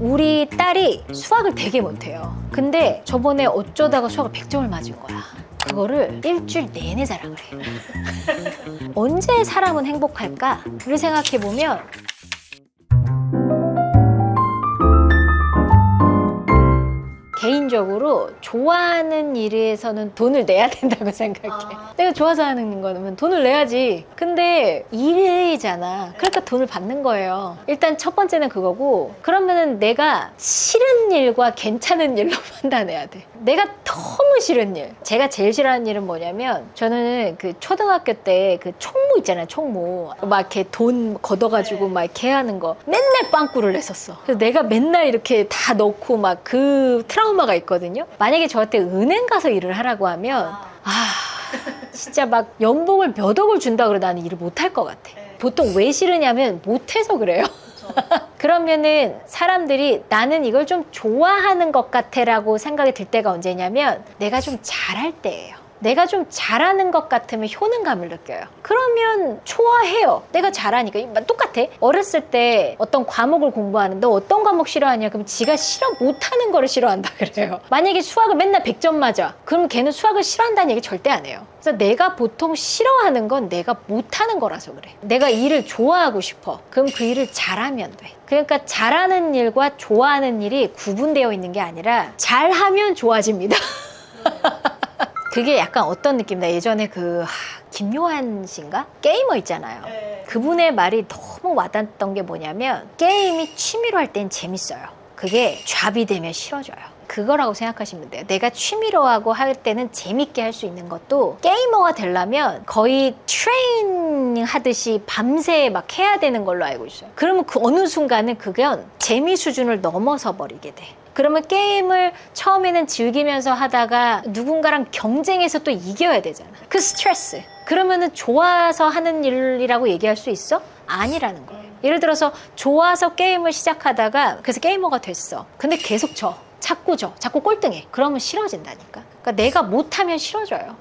우리 딸이 수학을 되게 못해요. 근데 저번에 어쩌다가 수학을 100점을 맞은 거야. 그거를 일주일 내내 자랑을 해요. 언제 사람은 행복할까?를 생각해보면 개인적으로 좋아하는 일에서는 돈을 내야 된다고 생각해. 내가 좋아서 하는 거면 돈을 내야지. 근데 일이잖아. 그러니까 돈을 받는 거예요. 일단 첫 번째는 그거고, 그러면은 내가 싫은 일과 괜찮은 일로 판단해야 돼. 내가 너무 싫은 일. 제가 제일 싫어하는 일은 뭐냐면, 저는 그 초등학교 때 그 총무 있잖아요, 총무. 막 이렇게 돈 걷어가지고 막 이렇게 하는 거. 맨날 빵꾸를 냈었어. 그래서 내가 맨날 이렇게 다 넣고 막 그 트라우마가 있거든요. 만약에 저한테 은행 가서 일을 하라고 하면, 진짜 막 연봉을 몇 억을 준다 그래 나는 일을 못 할 것 같아. 보통 왜 싫으냐면 못해서 그래요. 그러면은 사람들이 나는 이걸 좀 좋아하는 것 같아 라고 생각이 들 때가 언제냐면 내가 좀 잘할 때예요. 내가 좀 잘하는 것 같으면 효능감을 느껴요. 그러면 좋아해요. 내가 잘하니까. 똑같아. 어렸을 때 어떤 과목을 공부하는데 어떤 과목 싫어하냐? 그럼 지가 못하는 거를 싫어한다 그래요. 만약에 수학을 맨날 100점 맞아. 그럼 걔는 수학을 싫어한다는 얘기 절대 안 해요. 그래서 내가 보통 싫어하는 건 내가 못하는 거라서 그래. 내가 일을 좋아하고 싶어. 그럼 그 일을 잘하면 돼. 그러니까 잘하는 일과 좋아하는 일이 구분되어 있는 게 아니라 잘하면 좋아집니다. 그게 약간 어떤 느낌이다. 예전에 김요한 씨인가? 게이머 있잖아요. 그분의 말이 너무 와닿았던 게 뭐냐면 게임이 취미로 할 땐 재밌어요. 그게 잡이 되면 싫어져요. 그거라고 생각하시면 돼요. 내가 취미로 하고 할 때는 재밌게 할 수 있는 것도 게이머가 되려면 거의 트레이닝 하듯이 밤새 막 해야 되는 걸로 알고 있어요. 그러면 그 어느 순간은 그건 재미 수준을 넘어서 버리게 돼. 그러면 게임을 처음에는 즐기면서 하다가 누군가랑 경쟁해서 또 이겨야 되잖아. 그 스트레스. 그러면은 좋아서 하는 일이라고 얘기할 수 있어? 아니라는 거예요. 예를 들어서 좋아서 게임을 시작하다가 그래서 게이머가 됐어. 근데 계속 자꾸 꼴등해. 그러면 싫어진다니까. 그러니까 내가 못하면 싫어져요.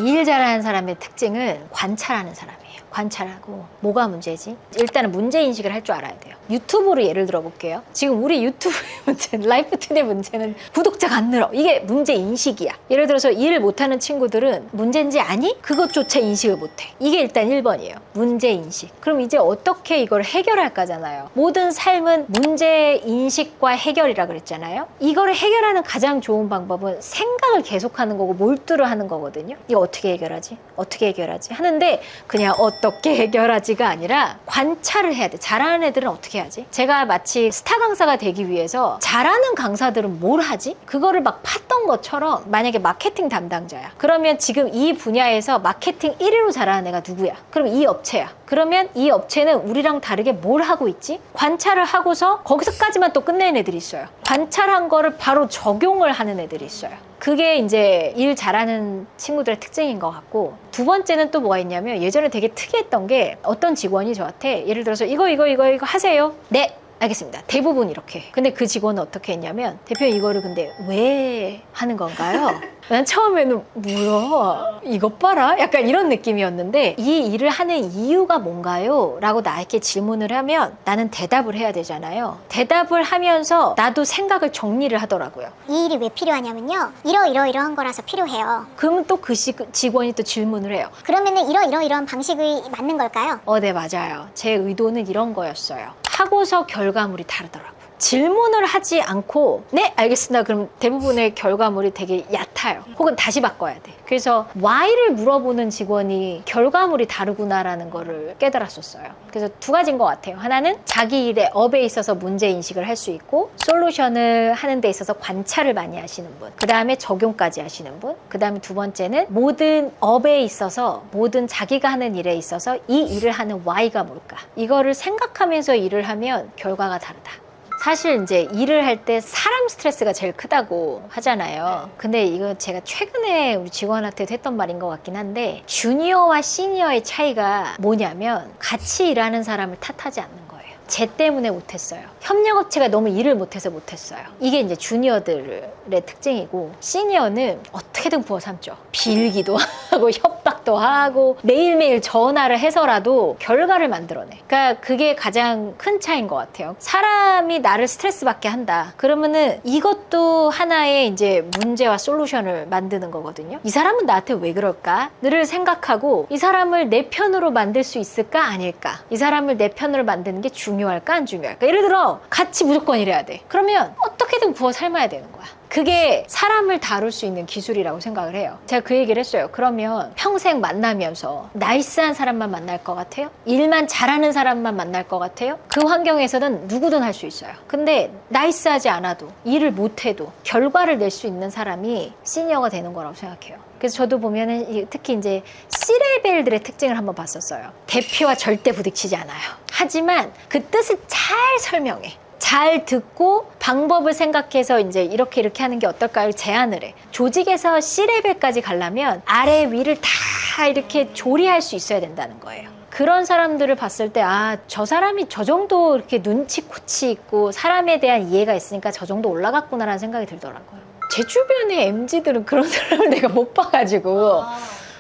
일 잘하는 사람의 특징은 관찰하는 사람이에요. 관찰하고 뭐가 문제지? 일단은 문제인식을 할 줄 알아야 돼요. 유튜브로 예를 들어 볼게요. 지금 우리 유튜브의 문제는, 라이프투데이 문제는 구독자가 안 늘어. 이게 문제인식이야. 예를 들어서 일을 못하는 친구들은 문제인지 아니? 그것조차 인식을 못해. 이게 일단 1번이에요. 문제인식. 그럼 이제 어떻게 이걸 해결할까잖아요. 모든 삶은 문제인식과 해결이라 그랬잖아요. 이거를 해결하는 가장 좋은 방법은 생각을 계속하는 거고 몰두를 하는 거거든요. 이거 어떻게 해결하지? 어떻게 해결하지? 하는데 그냥 어떻게 해결하지가 아니라 관찰을 해야 돼. 잘하는 애들은 어떻게 하지? 제가 마치 스타 강사가 되기 위해서 잘하는 강사들은 뭘 하지? 그거를 막 팠던 것처럼 만약에 마케팅 담당자야. 그러면 지금 이 분야에서 마케팅 1위로 잘하는 애가 누구야? 그럼 이 업체야. 그러면 이 업체는 우리랑 다르게 뭘 하고 있지? 관찰을 하고서 거기서까지만 또 끝내는 애들이 있어요. 관찰한 거를 바로 적용을 하는 애들이 있어요. 그게 이제 일 잘하는 친구들의 특징인 것 같고, 두 번째는 또 뭐가 있냐면 예전에 되게 특이했던 게 어떤 직원이 저한테 예를 들어서 이거 하세요. 네. 알겠습니다. 대부분 이렇게. 근데 그 직원은 어떻게 했냐면 대표님 이거를 근데 왜 하는 건가요? 난 처음에는 뭐야? 이것 봐라? 약간 이런 느낌이었는데 이 일을 하는 이유가 뭔가요? 라고 나에게 질문을 하면 나는 대답을 해야 되잖아요. 대답을 하면서 나도 생각을 정리를 하더라고요. 이 일이 왜 필요하냐면요. 이러한 거라서 필요해요. 그러면 또 그 직원이 또 질문을 해요. 그러면은 이런 방식이 맞는 걸까요? 네, 맞아요. 제 의도는 이런 거였어요. 하고서 결과물이 다르더라고요. 질문을 하지 않고 네 알겠습니다. 그럼 대부분의 결과물이 되게 얕아요. 혹은 다시 바꿔야 돼. 그래서 why를 물어보는 직원이 결과물이 다르구나라는 거를 깨달았었어요. 그래서 두 가지인 것 같아요. 하나는 자기 일의 업에 있어서 문제인식을 할 수 있고 솔루션을 하는 데 있어서 관찰을 많이 하시는 분, 그 다음에 적용까지 하시는 분, 그 다음에 두 번째는 모든 업에 있어서 모든 자기가 하는 일에 있어서 이 일을 하는 why가 뭘까, 이거를 생각하면서 일을 하면 결과가 다르다. 사실 이제 일을 할 때 사람 스트레스가 제일 크다고 하잖아요. 근데 이거 제가 최근에 우리 직원한테도 했던 말인 것 같긴 한데, 주니어와 시니어의 차이가 뭐냐면 같이 일하는 사람을 탓하지 않는 거예요. 쟤 때문에 못했어요. 협력업체가 너무 일을 못해서 못했어요. 이게 이제 주니어들의 특징이고, 시니어는 어떻게든 부어 삼죠. 빌기도 하고 협박도 연락도 하고 매일매일 전화를 해서라도 결과를 만들어내. 그러니까 그게 가장 큰 차이인 것 같아요. 사람이 나를 스트레스 받게 한다. 그러면은 이것도 하나의 이제 문제와 솔루션을 만드는 거거든요. 이 사람은 나한테 왜 그럴까?를 생각하고 이 사람을 내 편으로 만들 수 있을까 아닐까? 이 사람을 내 편으로 만드는 게 중요할까 안 중요할까? 예를 들어 같이 무조건 일해야 돼. 그러면 어떻게든 구워 삶아야 되는 거야. 그게 사람을 다룰 수 있는 기술이라고 생각을 해요. 제가 그 얘기를 했어요. 그러면 평생 만나면서 나이스한 사람만 만날 것 같아요? 일만 잘하는 사람만 만날 것 같아요? 그 환경에서는 누구든 할 수 있어요. 근데 나이스하지 않아도 일을 못해도 결과를 낼 수 있는 사람이 시니어가 되는 거라고 생각해요. 그래서 저도 보면은 특히 이제 C레벨들의 특징을 한번 봤었어요. 대표와 절대 부딪히지 않아요. 하지만 그 뜻을 잘 설명해. 잘 듣고 방법을 생각해서 이제 이렇게 하는 게 어떨까를 제안을 해. 조직에서 C레벨까지 가려면 아래 위를 다 이렇게 조리할 수 있어야 된다는 거예요. 그런 사람들을 봤을 때 저 사람이 저 정도 이렇게 눈치코치 있고 사람에 대한 이해가 있으니까 저 정도 올라갔구나라는 생각이 들더라고요. 제 주변의 MZ들은 그런 사람을 내가 못 봐가지고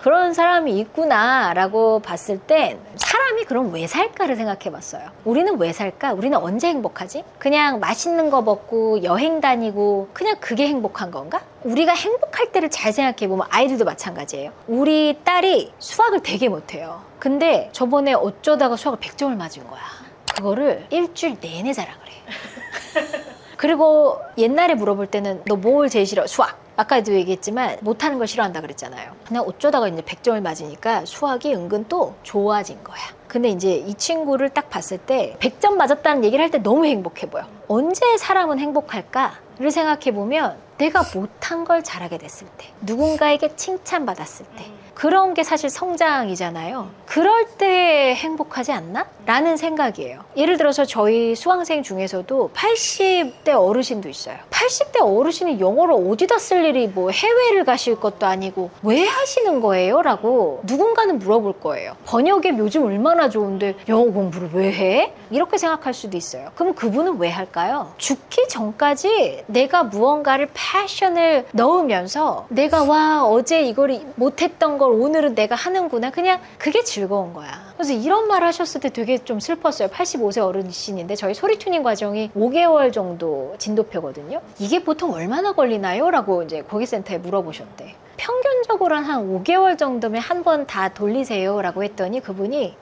그런 사람이 있구나 라고 봤을 땐 사람이 그럼 왜 살까를 생각해 봤어요. 우리는 왜 살까? 우리는 언제 행복하지? 그냥 맛있는 거 먹고 여행 다니고 그냥 그게 행복한 건가? 우리가 행복할 때를 잘 생각해 보면 아이들도 마찬가지예요. 우리 딸이 수학을 되게 못해요. 근데 저번에 어쩌다가 수학을 100점을 맞은 거야. 그거를 일주일 내내 자랑을 해. 그리고 옛날에 물어볼 때는 너 뭘 제일 싫어? 수학. 아까도 얘기했지만 못하는 걸 싫어한다 그랬잖아요. 그냥 어쩌다가 이제 100점을 맞으니까 수학이 은근 또 좋아진 거야. 근데 이제 이 친구를 딱 봤을 때 100점 맞았다는 얘기를 할 때 너무 행복해 보여. 언제 사람은 행복할까를 생각해 보면 내가 못한 걸 잘하게 됐을 때, 누군가에게 칭찬받았을 때, 그런 게 사실 성장이잖아요. 그럴 때 행복하지 않나? 라는 생각이에요. 예를 들어서 저희 수강생 중에서도 80대 어르신도 있어요. 80대 어르신이 영어를 어디다 쓸 일이 뭐 해외를 가실 것도 아니고 왜 하시는 거예요? 라고 누군가는 물어볼 거예요. 번역에 요즘 얼마나 좋은데 영어 공부를 왜 해? 이렇게 생각할 수도 있어요. 그럼 그분은 왜 할까요? 죽기 전까지 내가 무언가를 패션을 넣으면서 내가 어제 이걸 못했던 걸 오늘은 내가 하는구나. 그냥 그게 즐거운 거야. 그래서 이런 말 하셨을 때 되게 좀 슬펐어요. 85세 어르신인데 저희 소리 튜닝 과정이 5개월 정도 진도표거든요. 이게 보통 얼마나 걸리나요? 라고 이제 고객센터에 물어보셨대. 평균적으로는 한 5개월 정도면 한 번 다 돌리세요 라고 했더니 그분이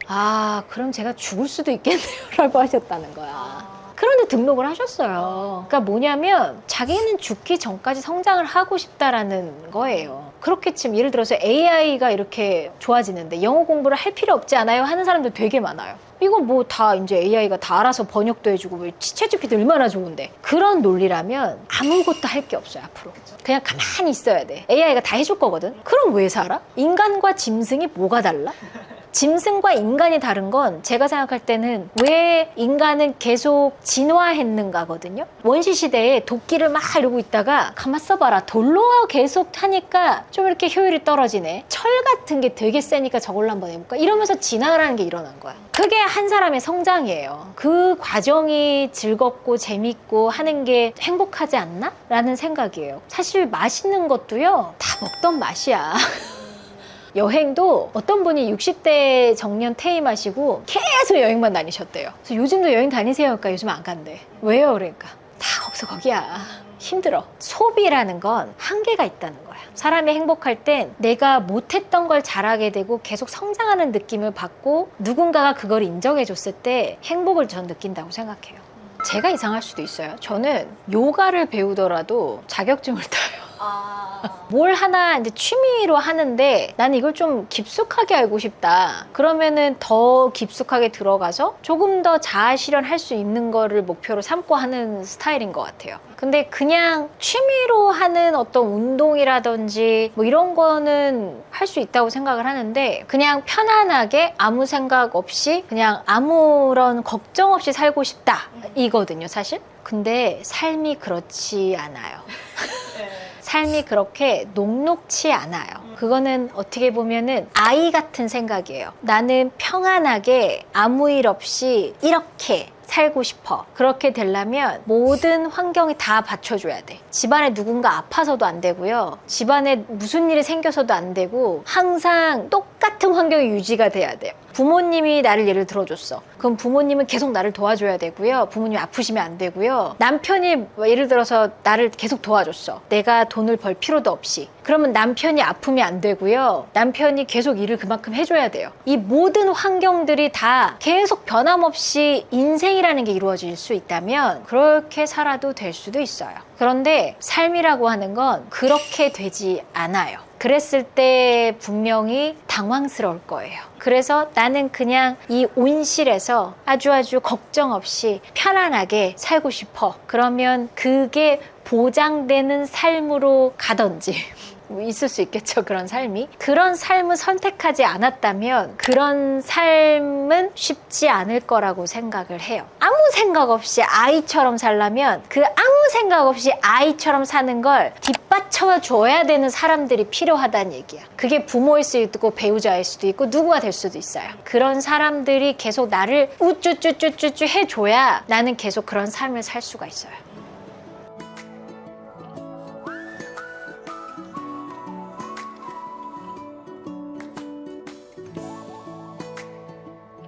그럼 제가 죽을 수도 있겠네요 라고 하셨다는 거야. 그런데 등록을 하셨어요. 그러니까 뭐냐면 자기는 죽기 전까지 성장을 하고 싶다라는 거예요. 그렇게 치면 예를 들어서 AI가 이렇게 좋아지는데 영어 공부를 할 필요 없지 않아요? 하는 사람들 되게 많아요. 이거 뭐 다 이제 AI가 다 알아서 번역도 해주고 뭐 챗GPT 얼마나 좋은데. 그런 논리라면 아무것도 할 게 없어요 앞으로. 그냥 가만히 있어야 돼. AI가 다 해줄 거거든. 그럼 왜 살아? 인간과 짐승이 뭐가 달라? 짐승과 인간이 다른 건 제가 생각할 때는 왜 인간은 계속 진화했는가거든요. 원시 시대에 도끼를 막 이러고 있다가 가만 써봐라. 돌로 계속 하니까 좀 이렇게 효율이 떨어지네. 철 같은 게 되게 세니까 저걸로 한번 해볼까? 이러면서 진화라는 게 일어난 거야. 그게 한 사람의 성장이에요. 그 과정이 즐겁고 재밌고 하는 게 행복하지 않나? 라는 생각이에요. 사실 맛있는 것도요. 다 먹던 맛이야. 여행도 어떤 분이 60대 정년 퇴임하시고 계속 여행만 다니셨대요. 그래서 요즘도 여행 다니세요? 그러니까 요즘 안 간대. 왜요? 그러니까 다 없어 거기야. 힘들어. 소비라는 건 한계가 있다는 거야. 사람이 행복할 땐 내가 못했던 걸 잘하게 되고 계속 성장하는 느낌을 받고 누군가가 그걸 인정해 줬을 때 행복을 전 느낀다고 생각해요. 제가 이상할 수도 있어요. 저는 요가를 배우더라도 자격증을 타요. 뭘 하나 이제 취미로 하는데 나는 이걸 좀 깊숙하게 알고 싶다. 그러면은 더 깊숙하게 들어가서 조금 더 자아 실현할 수 있는 거를 목표로 삼고 하는 스타일인 것 같아요. 근데 그냥 취미로 하는 어떤 운동이라든지 뭐 이런 거는 할 수 있다고 생각을 하는데 그냥 편안하게 아무 생각 없이 그냥 아무런 걱정 없이 살고 싶다 이거든요 사실. 근데 삶이 그렇지 않아요. 삶이 그렇게 녹록치 않아요. 그거는 어떻게 보면은 아이 같은 생각이에요. 나는 평안하게 아무 일 없이 이렇게 살고 싶어. 그렇게 되려면 모든 환경이 다 받쳐줘야 돼. 집안에 누군가 아파서도 안 되고요. 집안에 무슨 일이 생겨서도 안 되고 항상 똑같은 환경이 유지가 돼야 돼요. 부모님이 나를 예를 들어줬어. 그럼 부모님은 계속 나를 도와줘야 되고요. 부모님이 아프시면 안 되고요. 남편이 예를 들어서 나를 계속 도와줬어. 내가 돈을 벌 필요도 없이. 그러면 남편이 아프면 안 되고요. 남편이 계속 일을 그만큼 해줘야 돼요. 이 모든 환경들이 다 계속 변함없이 인생이라는 게 이루어질 수 있다면 그렇게 살아도 될 수도 있어요. 그런데 삶이라고 하는 건 그렇게 되지 않아요. 그랬을 때 분명히 당황스러울 거예요. 그래서 나는 그냥 이 온실에서 아주 걱정 없이 편안하게 살고 싶어. 그러면 그게 보장되는 삶으로 가든지 있을 수 있겠죠. 그런 삶이. 그런 삶을 선택하지 않았다면 그런 삶은 쉽지 않을 거라고 생각을 해요. 아무 생각 없이 아이처럼 살려면 그 아무 생각 없이 아이처럼 사는 걸 뒷받쳐 줘야 되는 사람들이 필요하다는 얘기야. 그게 부모일 수도 있고 배우자일 수도 있고 누구가 될 수도 있어요. 그런 사람들이 계속 나를 우쭈쭈쭈쭈쭈 해줘야 나는 계속 그런 삶을 살 수가 있어요.